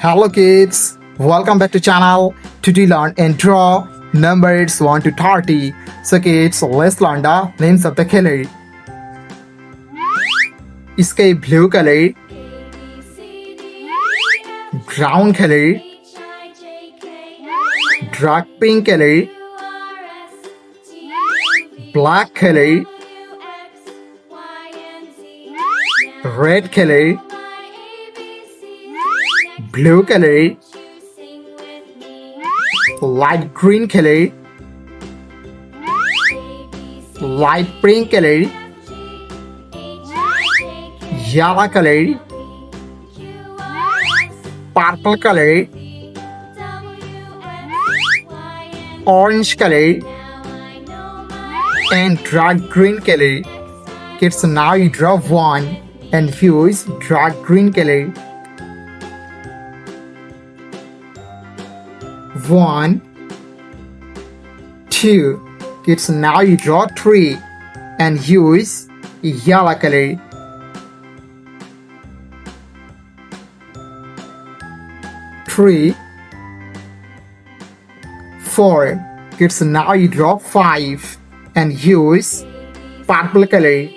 Hello kids, welcome back to channel. Today learn and draw numbers 1 to 30. So kids, let's learn the names of the color. Sky blue color, brown color, dark pink color, black color, red color, blue color, light green color, light pink color, yellow color, purple color, orange color, and dark green color. Kids, now you draw one and use dark green color. 1, 2. Kids, now you draw 3 and use yellow color. 3, 4. Kids, now you draw 5 and use purple color.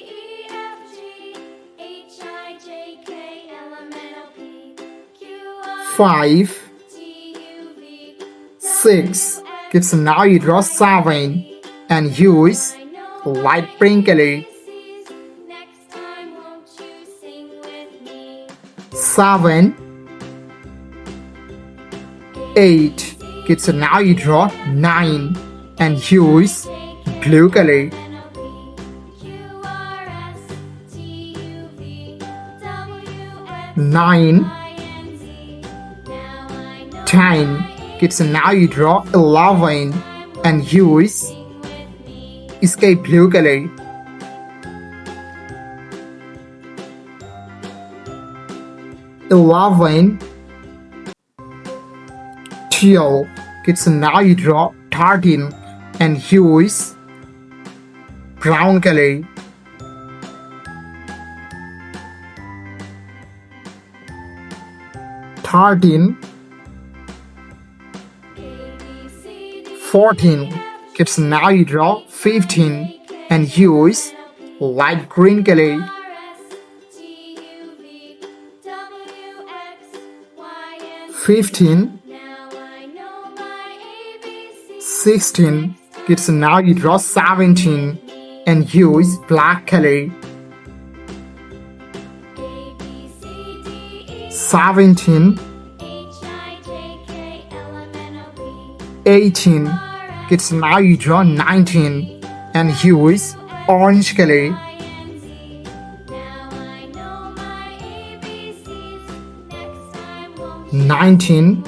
5, 6. Kids, now you draw 7 and use light pink color. 7, 8. Kids, now you draw 9 and use blue color. 9, 10. Kids, now you draw 11 and use sky blue color. 11, 12. Kids, now you draw 13 and use brown color. 13, 14. Kids, now you draw 15 and use light green color. 15, 16. Kids, now you draw 17 and use black color. 17, 18. Kids, now you draw 19 and use orange color. 19,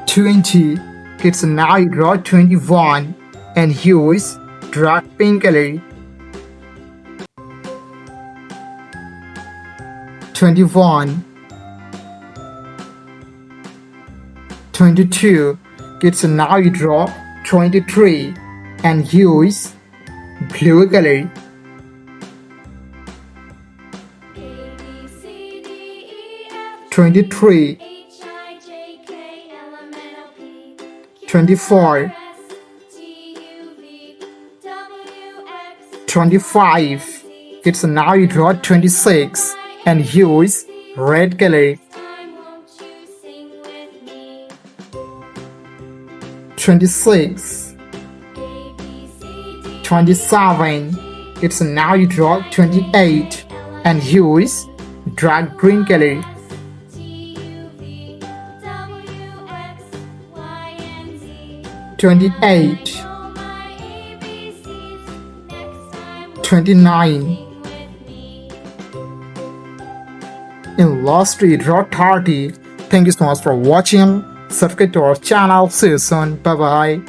20. Kids, now you draw 21 and use dark pink color. 21, 22. Kids, now you draw 23 and use blue color. 23, 24, 25. Kids, now you draw 26 and use red color. 26, 27. It's now you draw 28 and use dark green color. 28, 29. In last we draw 30. Thank you so much for watching. Subscribe to our channel. See you soon. Bye bye.